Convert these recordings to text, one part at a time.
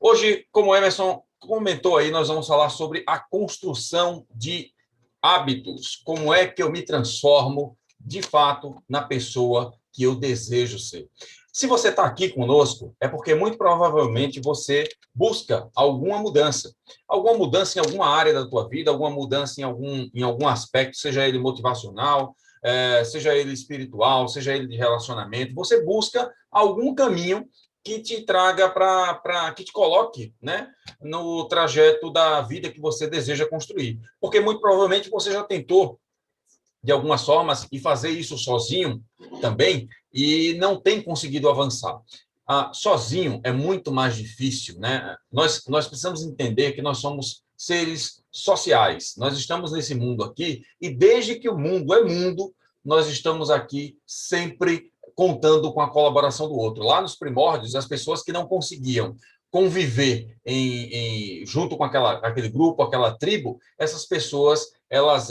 Hoje, como o Emerson comentou aí, nós vamos falar sobre a construção de hábitos. Como é que eu me transformo, de fato, na pessoa que eu desejo ser. Se você está aqui conosco, é porque muito provavelmente você busca alguma mudança em alguma área da tua vida, alguma mudança em algum aspecto, seja ele motivacional, seja ele espiritual, seja ele de relacionamento. Você busca algum caminho que te traga que te coloque, né, no trajeto da vida que você deseja construir. Porque muito provavelmente você já tentou, de algumas formas, e fazer isso sozinho também, e não tem conseguido avançar. Sozinho é muito mais difícil, né? Nós precisamos entender que nós somos seres sociais. Nós estamos nesse mundo aqui, e desde que o mundo é mundo, nós estamos aqui sempre contando com a colaboração do outro. Lá nos primórdios, as pessoas que não conseguiam conviver junto com aquele grupo, aquela tribo, essas pessoas elas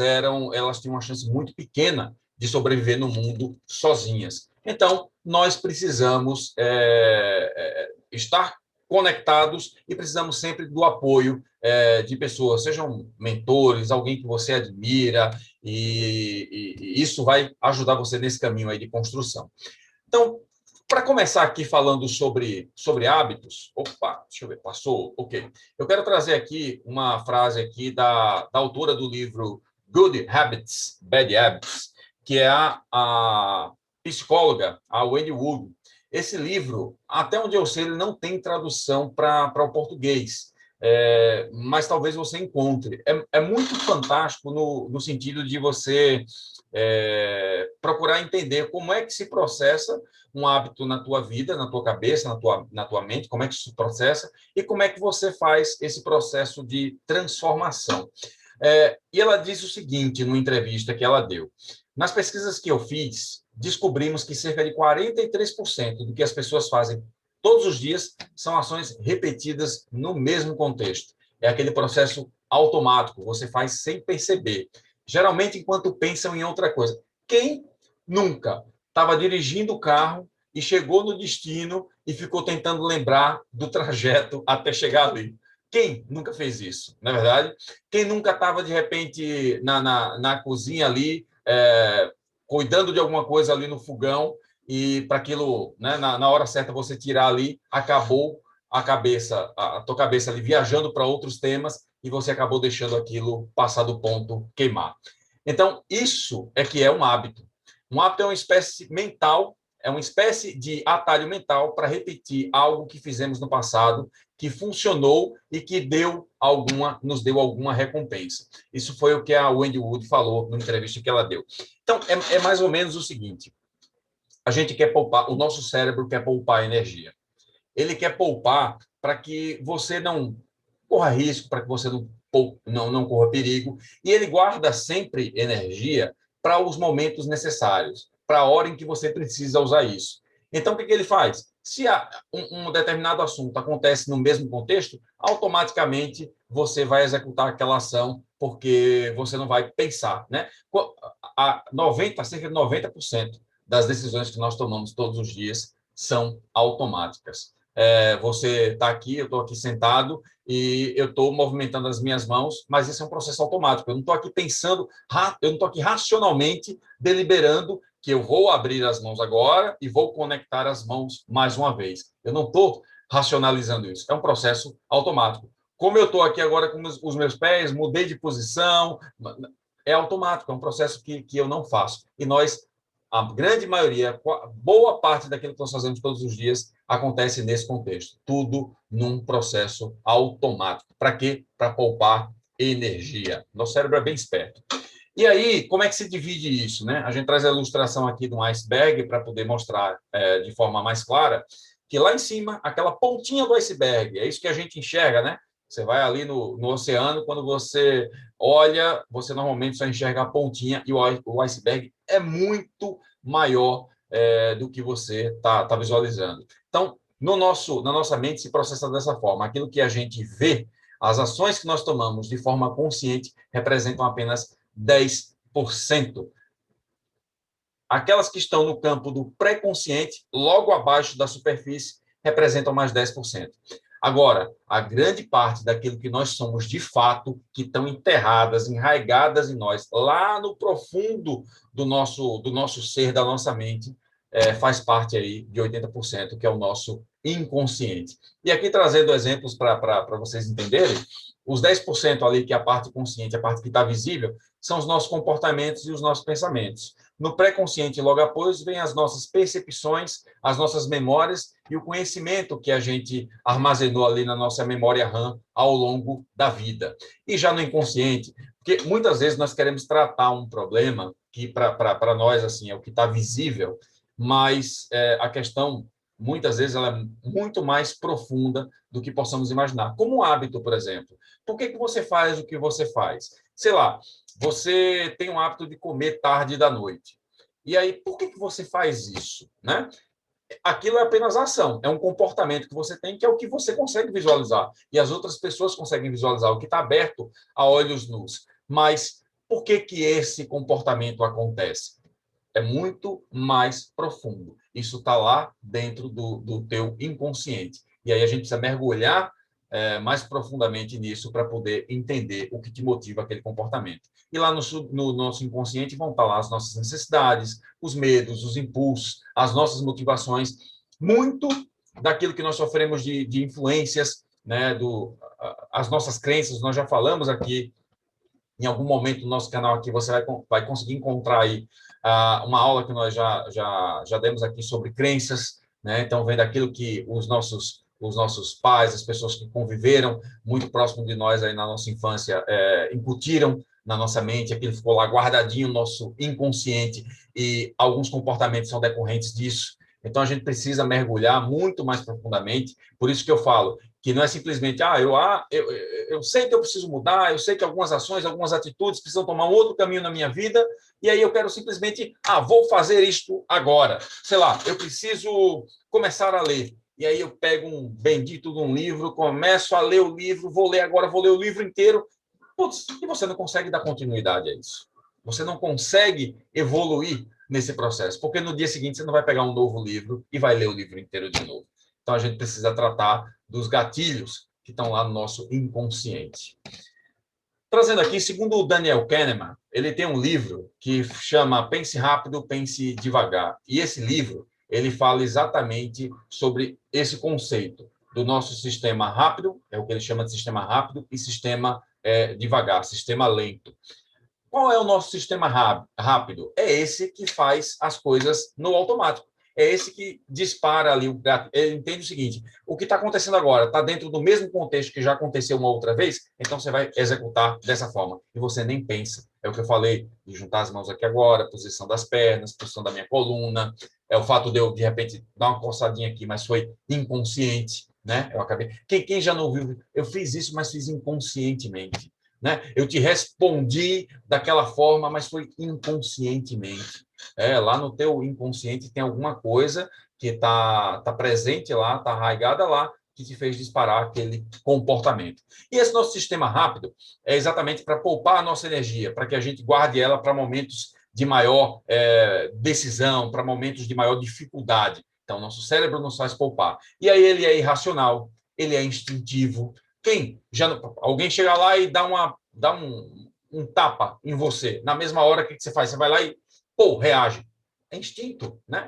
tinham uma chance muito pequena de sobreviver no mundo sozinhas. Então, nós precisamos estar conectados e precisamos sempre do apoio de pessoas, sejam mentores, alguém que você admira, e isso vai ajudar você nesse caminho aí de construção. Então, para começar aqui falando sobre hábitos, deixa eu ver, passou, ok. Eu quero trazer aqui uma frase aqui da autora do livro Good Habits, Bad Habits, que é a psicóloga, a Wendy Wood. Esse livro, até onde eu sei, ele não tem tradução para o português, mas talvez você encontre. É muito fantástico no sentido de você procurar entender como é que se processa um hábito na tua vida, na tua cabeça, na tua mente, como é que isso se processa e como é que você faz esse processo de transformação. E ela diz o seguinte, numa entrevista que ela deu: nas pesquisas que eu fiz, descobrimos que cerca de 43% do que as pessoas fazem todos os dias são ações repetidas no mesmo contexto. É aquele processo automático, você faz sem perceber, geralmente enquanto pensam em outra coisa. Quem nunca estava dirigindo o carro e chegou no destino e ficou tentando lembrar do trajeto até chegar ali? Quem nunca fez isso, não é verdade? Quem nunca estava, de repente, na cozinha ali, cuidando de alguma coisa ali no fogão, e para aquilo, né, na hora certa você tirar ali, acabou a tua cabeça ali viajando para outros temas e você acabou deixando aquilo passar do ponto, queimar. Então, isso é que é um hábito. Um hábito é uma espécie mental, é uma espécie de atalho mental para repetir algo que fizemos no passado, que funcionou e que nos deu alguma recompensa. Isso foi o que a Wendy Wood falou na entrevista que ela deu. Então, é mais ou menos o seguinte: a gente quer poupar, o nosso cérebro quer poupar energia. Ele quer poupar para que você não corra risco, para que você não corra perigo, e ele guarda sempre energia para os momentos necessários, para a hora em que você precisa usar isso. Então, o que ele faz? Se um determinado assunto acontece no mesmo contexto, automaticamente você vai executar aquela ação, porque você não vai pensar, né? Cerca de 90% das decisões que nós tomamos todos os dias são automáticas. Você está aqui, eu estou aqui sentado e eu estou movimentando as minhas mãos, mas isso é um processo automático. Eu não estou aqui pensando, eu não estou aqui racionalmente deliberando que eu vou abrir as mãos agora e vou conectar as mãos mais uma vez. Eu não estou racionalizando isso. É um processo automático. Como eu estou aqui agora com os meus pés, mudei de posição, é automático, é um processo que eu não faço. E a grande maioria, boa parte daquilo que nós fazemos todos os dias acontece nesse contexto. Tudo num processo automático. Para quê? Para poupar energia. Nosso cérebro é bem esperto. E aí, como é que se divide isso, né? A gente traz a ilustração aqui de um iceberg para poder mostrar de forma mais clara que lá em cima, aquela pontinha do iceberg, é isso que a gente enxerga, né? Você vai ali no oceano, quando você olha, você normalmente só enxerga a pontinha e o iceberg é muito maior do que você está visualizando. Então, na nossa mente se processa dessa forma. Aquilo que a gente vê, as ações que nós tomamos de forma consciente representam apenas 10%. Aquelas que estão no campo do pré-consciente, logo abaixo da superfície, representam mais 10%. Agora, a grande parte daquilo que nós somos de fato, que estão enterradas, enraigadas em nós, lá no profundo do nosso ser, da nossa mente, faz parte aí de 80%, que é o nosso inconsciente. E aqui trazendo exemplos para vocês entenderem, os 10% ali, que é a parte consciente, a parte que está visível, são os nossos comportamentos e os nossos pensamentos. No pré-consciente, logo após, vem as nossas percepções, as nossas memórias e o conhecimento que a gente armazenou ali na nossa memória RAM ao longo da vida. E já no inconsciente, porque muitas vezes nós queremos tratar um problema que para nós assim é o que está visível, mas a questão muitas vezes ela é muito mais profunda do que possamos imaginar. Como um hábito, por exemplo. Por que você faz o que você faz? Sei lá, você tem o hábito de comer tarde da noite. E aí, por que você faz isso? Né? Aquilo é apenas ação, é um comportamento que você tem, que é o que você consegue visualizar. E as outras pessoas conseguem visualizar, o que está aberto a olhos nus. Mas por que esse comportamento acontece? É muito mais profundo. Isso está lá dentro do teu inconsciente. E aí a gente precisa mergulhar mais profundamente nisso para poder entender o que te motiva aquele comportamento. E lá no nosso inconsciente vão estar lá as nossas necessidades, os medos, os impulsos, as nossas motivações, muito daquilo que nós sofremos de influências, né, as nossas crenças. Nós já falamos aqui em algum momento do nosso canal aqui, você vai conseguir encontrar aí uma aula que nós já demos aqui sobre crenças, né? Então, vem daquilo que os nossos pais, as pessoas que conviveram muito próximo de nós aí na nossa infância, incutiram na nossa mente, aquilo ficou lá guardadinho no nosso inconsciente, e alguns comportamentos são decorrentes disso. Então, a gente precisa mergulhar muito mais profundamente. Por isso que eu falo que não é simplesmente, eu sei que eu preciso mudar, eu sei que algumas ações, algumas atitudes precisam tomar um outro caminho na minha vida, e aí eu quero simplesmente, vou fazer isto agora. Sei lá, eu preciso começar a ler. E aí eu pego um bendito de um livro, começo a ler o livro, vou ler agora, vou ler o livro inteiro. Putz, e você não consegue dar continuidade a isso. Você não consegue evoluir nesse processo, porque no dia seguinte você não vai pegar um novo livro e vai ler o livro inteiro de novo. Então a gente precisa tratar dos gatilhos que estão lá no nosso inconsciente. Trazendo aqui, segundo o Daniel Kahneman, ele tem um livro que chama Pense Rápido, Pense Devagar. E esse livro, ele fala exatamente sobre esse conceito do nosso sistema rápido, é o que ele chama de sistema rápido, e sistema devagar, sistema lento. Qual é o nosso sistema rápido? É esse que faz as coisas no automático. É esse que dispara ali o gato. Ele entende o seguinte: o que está acontecendo agora está dentro do mesmo contexto que já aconteceu uma outra vez, então você vai executar dessa forma. E você nem pensa. É o que eu falei, de juntar as mãos aqui agora, posição das pernas, posição da minha coluna. É o fato de eu, de repente, dar uma coçadinha aqui, mas foi inconsciente. Né? Eu acabei. Quem já não ouviu? Eu fiz isso, mas fiz inconscientemente. Né? Eu te respondi daquela forma, mas foi inconscientemente. Lá no teu inconsciente tem alguma coisa que tá presente lá, está arraigada lá, que te fez disparar aquele comportamento. E esse nosso sistema rápido é exatamente para poupar a nossa energia, para que a gente guarde ela para momentos de maior decisão, para momentos de maior dificuldade. Então, nosso cérebro nos faz poupar. E aí ele é irracional, ele é instintivo. Alguém chega lá e dá um tapa em você, na mesma hora, o que você faz? Você vai lá e reage. É instinto, né?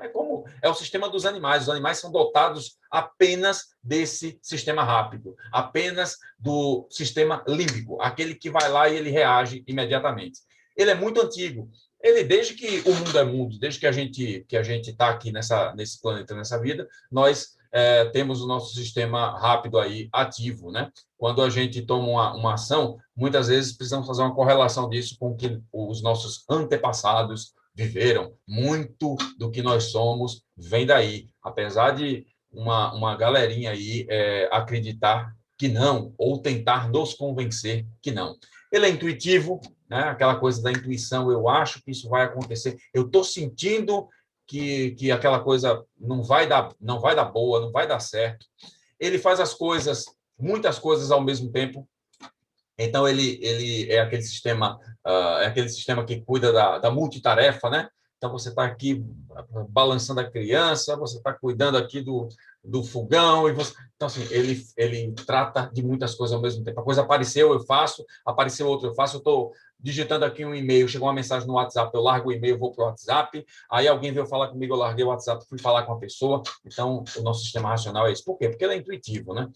É o sistema dos animais. Os animais são dotados apenas desse sistema rápido, apenas do sistema límbico, aquele que vai lá e ele reage imediatamente. Ele é muito antigo. Ele, desde que o mundo é mundo, desde que a gente está aqui nesse planeta, nessa vida, nós temos o nosso sistema rápido aí ativo, né? Quando a gente toma uma ação, muitas vezes precisamos fazer uma correlação disso com o que os nossos antepassados viveram. Muito do que nós somos vem daí, apesar de uma galerinha aí acreditar que não, ou tentar nos convencer que não. Ele é intuitivo, né? Aquela coisa da intuição, eu acho que isso vai acontecer, eu estou sentindo que aquela coisa não vai dar boa, não vai dar certo. Ele faz muitas coisas ao mesmo tempo. Então, ele é aquele sistema que cuida da multitarefa, né? Então, você está aqui balançando a criança, você está cuidando aqui do fogão. Então, assim, ele trata de muitas coisas ao mesmo tempo. A coisa apareceu, eu faço, apareceu outra, eu faço. Eu estou digitando aqui um e-mail, chegou uma mensagem no WhatsApp, eu largo o e-mail, vou para o WhatsApp. Aí alguém veio falar comigo, eu larguei o WhatsApp, fui falar com a pessoa. Então, o nosso sistema racional é isso. Por quê? Porque ele é intuitivo, né?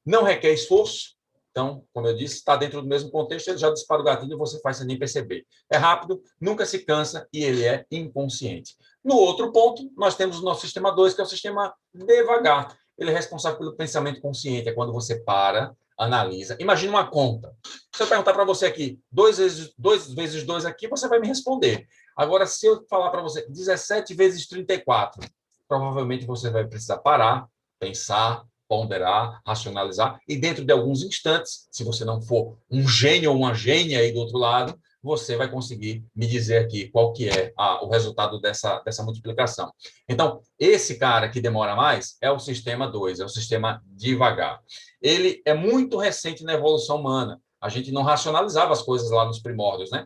Não requer esforço. Então, como eu disse, está dentro do mesmo contexto, ele já dispara o gatilho e você faz sem nem perceber. É rápido, nunca se cansa e ele é inconsciente. No outro ponto, nós temos o nosso sistema 2, que é o sistema devagar. Ele é responsável pelo pensamento consciente, é quando você para, analisa. Imagina uma conta. Se eu perguntar para você aqui, 2 vezes 2 aqui, você vai me responder. Agora, se eu falar para você 17 vezes 34, provavelmente você vai precisar parar, pensar, ponderar, racionalizar, e dentro de alguns instantes, se você não for um gênio ou uma gênia aí do outro lado, você vai conseguir me dizer aqui qual que é o resultado dessa multiplicação. Então, esse cara que demora mais é o sistema 2, é o sistema devagar. Ele é muito recente na evolução humana. A gente não racionalizava as coisas lá nos primórdios, né?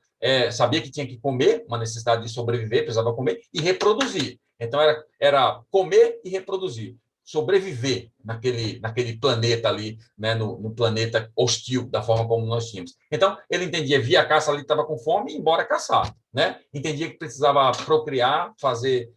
Sabia que tinha que comer, uma necessidade de sobreviver, precisava comer e reproduzir. Então, era comer e reproduzir, sobreviver naquele planeta ali, né, no planeta hostil, da forma como nós tínhamos. Então, ele entendia, via a caça ali, estava com fome e ia embora caçar. Né? Entendia que precisava procriar, fazer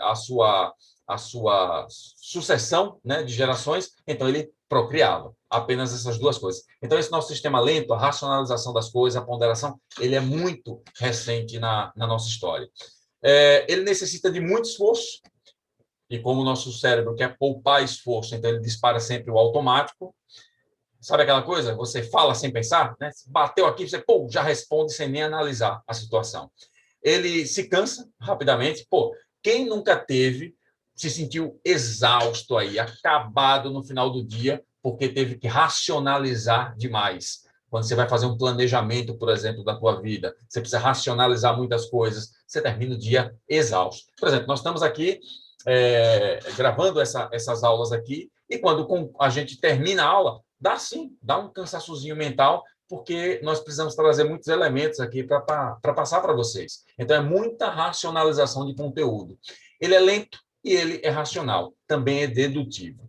a sua sucessão, né, de gerações, então ele procriava. Apenas essas duas coisas. Então, esse nosso sistema lento, a racionalização das coisas, a ponderação, ele é muito recente na nossa história. Ele necessita de muito esforço, e como o nosso cérebro quer poupar esforço, então ele dispara sempre o automático. Sabe aquela coisa? Você fala sem pensar, né? Bateu aqui, você já responde sem nem analisar a situação. Ele se cansa rapidamente. Quem nunca se sentiu exausto aí, acabado no final do dia, porque teve que racionalizar demais. Quando você vai fazer um planejamento, por exemplo, da tua vida, você precisa racionalizar muitas coisas, você termina o dia exausto. Por exemplo, nós estamos aqui gravando essas aulas aqui, e quando a gente termina a aula, dá um cansaçozinho mental, porque nós precisamos trazer muitos elementos aqui para passar para vocês. Então, é muita racionalização de conteúdo. Ele é lento e ele é racional, também é dedutivo.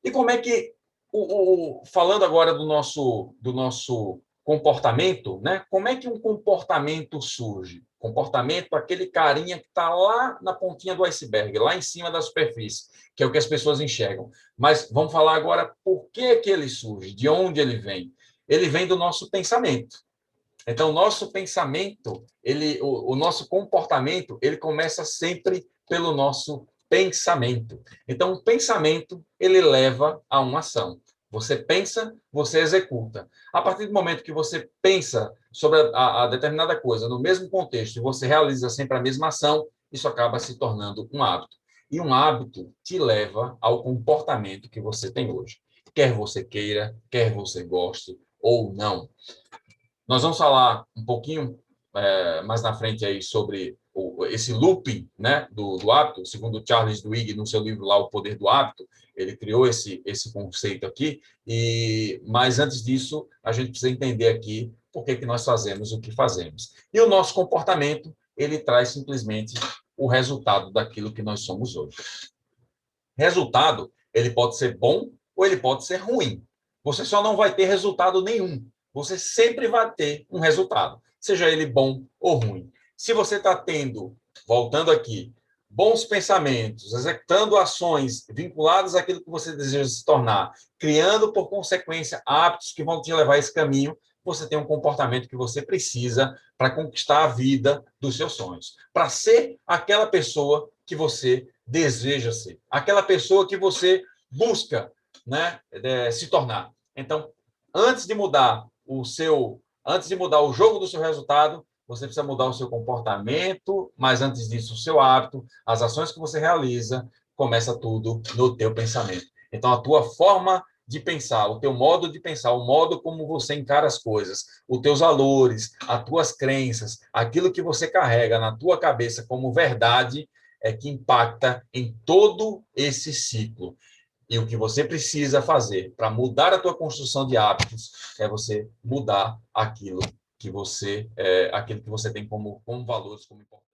E como é que, falando agora do nosso comportamento, né? Como é que um comportamento surge? Comportamento, aquele carinha que está lá na pontinha do iceberg, lá em cima da superfície, que é o que as pessoas enxergam. Mas vamos falar agora por que ele surge, de onde ele vem. Ele vem do nosso pensamento. Então, o nosso pensamento, o nosso comportamento, ele começa sempre pelo nosso pensamento. Então, o pensamento, ele leva a uma ação. Você pensa, você executa. A partir do momento que você pensa sobre a determinada coisa no mesmo contexto e você realiza sempre a mesma ação, isso acaba se tornando um hábito. E um hábito te leva ao comportamento que você tem hoje. Quer você queira, quer você goste ou não. Nós vamos falar um pouquinho mais na frente aí sobre esse looping, né, do hábito, segundo Charles Duhigg, no seu livro lá, O Poder do Hábito, ele criou esse conceito aqui, mas antes disso, a gente precisa entender aqui por que nós fazemos o que fazemos. E o nosso comportamento, ele traz simplesmente o resultado daquilo que nós somos hoje. Resultado, ele pode ser bom ou ele pode ser ruim. Você só não vai ter resultado nenhum. Você sempre vai ter um resultado, seja ele bom ou ruim. Se você está tendo, voltando aqui, bons pensamentos, executando ações vinculadas àquilo que você deseja se tornar, criando, por consequência, hábitos que vão te levar a esse caminho, você tem um comportamento que você precisa para conquistar a vida dos seus sonhos, para ser aquela pessoa que você deseja ser, aquela pessoa que você busca, né, se tornar. Então, antes de mudar o jogo do seu resultado, você precisa mudar o seu comportamento, mas antes disso, o seu hábito, as ações que você realiza, começa tudo no teu pensamento. Então, a tua forma de pensar, o teu modo de pensar, o modo como você encara as coisas, os teus valores, as tuas crenças, aquilo que você carrega na tua cabeça como verdade, é que impacta em todo esse ciclo. E o que você precisa fazer para mudar a tua construção de hábitos é você mudar aquilo que você, aquilo que você tem como valores, como importante.